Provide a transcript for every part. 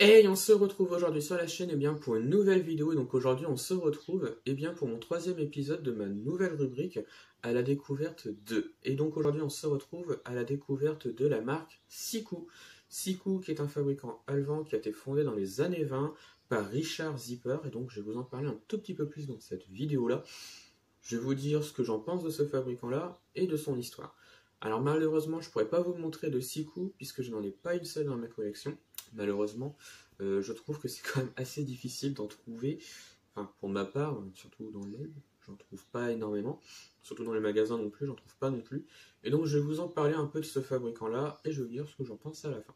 Hey, on se retrouve aujourd'hui sur la chaîne pour une nouvelle vidéo. Donc aujourd'hui, on se retrouve pour mon troisième épisode de ma nouvelle rubrique à la découverte de. Et donc aujourd'hui, on se retrouve à la découverte de la marque Siku. Siku, qui est un fabricant allemand qui a été fondé dans les années 20 par Richard Zipper. Et donc je vais vous en parler un tout petit peu plus dans cette vidéo-là. Je vais vous dire ce que j'en pense de ce fabricant-là et de son histoire. Alors malheureusement, je ne pourrais pas vous montrer de Siku puisque je n'en ai pas une seule dans ma collection. Malheureusement, je trouve que c'est quand même assez difficile d'en trouver. Enfin, pour ma part, surtout dans l'aile, j'en trouve pas énormément. Surtout dans les magasins non plus, j'en trouve pas non plus. Et donc je vais vous en parler un peu de ce fabricant-là et je vais vous dire ce que j'en pense à la fin.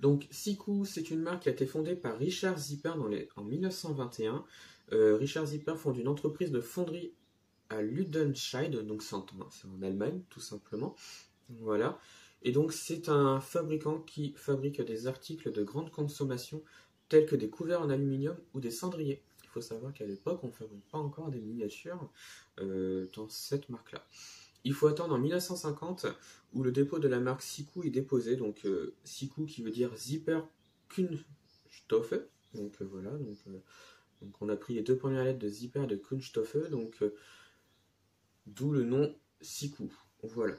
Donc Siku, c'est une marque qui a été fondée par Richard Zipper en 1921. Richard Zipper fonde une entreprise de fonderie à Ludenscheid, donc c'est en Allemagne tout simplement. Voilà. Et donc c'est un fabricant qui fabrique des articles de grande consommation tels que des couverts en aluminium ou des cendriers. Il faut savoir qu'à l'époque on ne fabrique pas encore des miniatures dans cette marque-là. Il faut attendre en 1950 où le dépôt de la marque Siku est déposé. Donc Siku qui veut dire Zipper Kunststoffe. Donc voilà. Donc on a pris les deux premières lettres de Zipper et de Kunststoffe. Donc d'où le nom Siku. Voilà.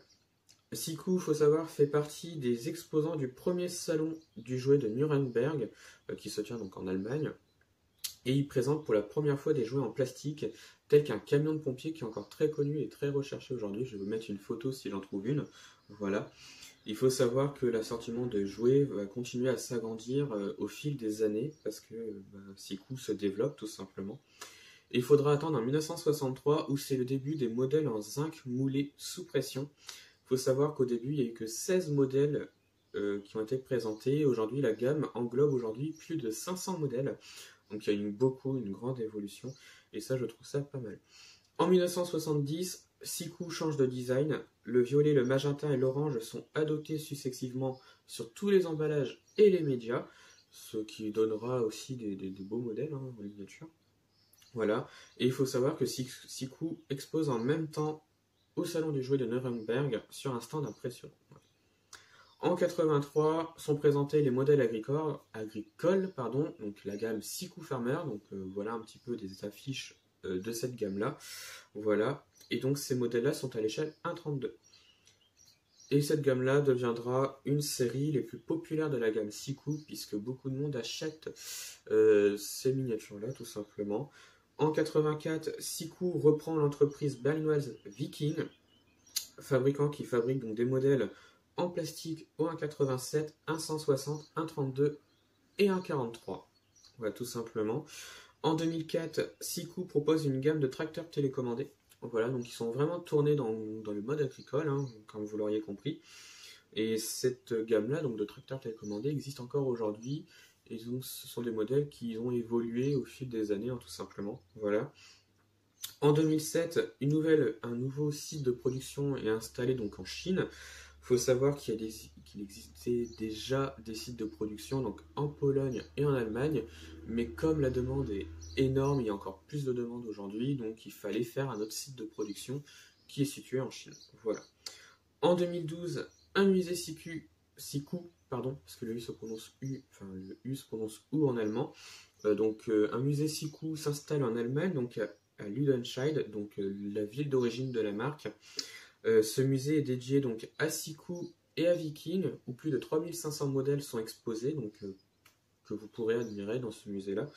Siku, il faut savoir, fait partie des exposants du premier salon du jouet de Nuremberg, qui se tient donc en Allemagne, et il présente pour la première fois des jouets en plastique, tels qu'un camion de pompier qui est encore très connu et très recherché aujourd'hui. Je vais vous mettre une photo si j'en trouve une. Voilà. Il faut savoir que l'assortiment de jouets va continuer à s'agrandir au fil des années, parce que Siku se développe tout simplement. Et il faudra attendre en 1963 où c'est le début des modèles en zinc moulé sous pression. Il faut savoir qu'au début, il n'y a eu que 16 modèles qui ont été présentés. Aujourd'hui, la gamme englobe aujourd'hui plus de 500 modèles. Donc il y a eu une grande évolution. Et ça, je trouve ça pas mal. En 1970, Siku change de design. Le violet, le magenta et l'orange sont adoptés successivement sur tous les emballages et les médias. Ce qui donnera aussi des beaux modèles en miniature. Voilà. Et il faut savoir que Siku expose en même temps au salon du jouet de Nuremberg sur un stand impressionnant. En 83 sont présentés les modèles agricoles, donc la gamme Siku Farmer, donc voilà un petit peu des affiches de cette gamme-là. Voilà, et donc ces modèles-là sont à l'échelle 1,32. Et cette gamme-là deviendra une série les plus populaires de la gamme Siku, puisque beaucoup de monde achète ces miniatures-là, tout simplement. En 84, Siku reprend l'entreprise berlinoise Viking, fabricant qui fabrique donc des modèles en plastique au 1,87, 1,160, 1,32 et 1,43. Voilà, tout simplement. En 2004, Siku propose une gamme de tracteurs télécommandés. Voilà, donc ils sont vraiment tournés dans le mode agricole, comme vous l'auriez compris. Et cette gamme-là, donc de tracteurs télécommandés, existe encore aujourd'hui. Et donc, ce sont des modèles qui ont évolué au fil des années, tout simplement. Voilà. En 2007, un nouveau site de production est installé donc en Chine. Il faut savoir qu'il existait déjà des sites de production donc en Pologne et en Allemagne, mais comme la demande est énorme, il y a encore plus de demandes aujourd'hui, donc il fallait faire un autre site de production qui est situé en Chine. Voilà. En 2012, un musée Siku, parce que le U se prononce U, enfin le U se prononce OU en allemand. Un musée Siku s'installe en Allemagne, donc à Ludenscheid, donc la ville d'origine de la marque. Ce musée est dédié donc à Siku et à Viking, où plus de 3500 modèles sont exposés, que vous pourrez admirer dans ce musée-là.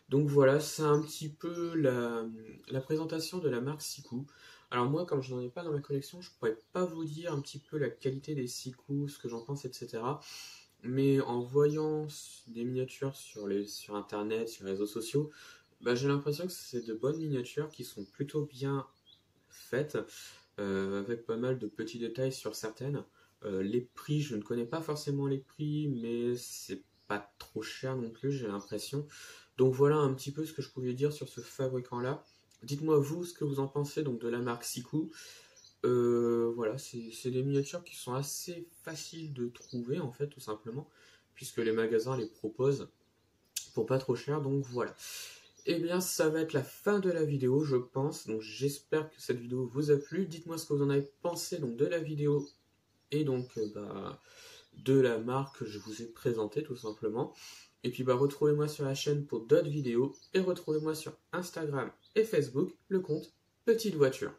Donc voilà, c'est un petit peu la présentation de la marque Siku. Alors moi, comme je n'en ai pas dans ma collection, je ne pourrais pas vous dire un petit peu la qualité des Siku, ce que j'en pense, etc. Mais en voyant des miniatures sur Internet, sur les réseaux sociaux, j'ai l'impression que c'est de bonnes miniatures qui sont plutôt bien faites, avec pas mal de petits détails sur certaines. Les prix, je ne connais pas forcément les prix, mais c'est pas trop cher non plus, j'ai l'impression. Donc voilà un petit peu ce que je pouvais dire sur ce fabricant-là. Dites-moi vous ce que vous en pensez donc de la marque Siku. Voilà, c'est des miniatures qui sont assez faciles de trouver en fait, tout simplement, puisque les magasins les proposent pour pas trop cher. Donc voilà. Eh bien, ça va être la fin de la vidéo, je pense. Donc, j'espère que cette vidéo vous a plu. Dites-moi ce que vous en avez pensé donc de la vidéo et donc de la marque que je vous ai présentée tout simplement. Et puis retrouvez-moi sur la chaîne pour d'autres vidéos et retrouvez-moi sur Instagram et Facebook, le compte Petite Voiture.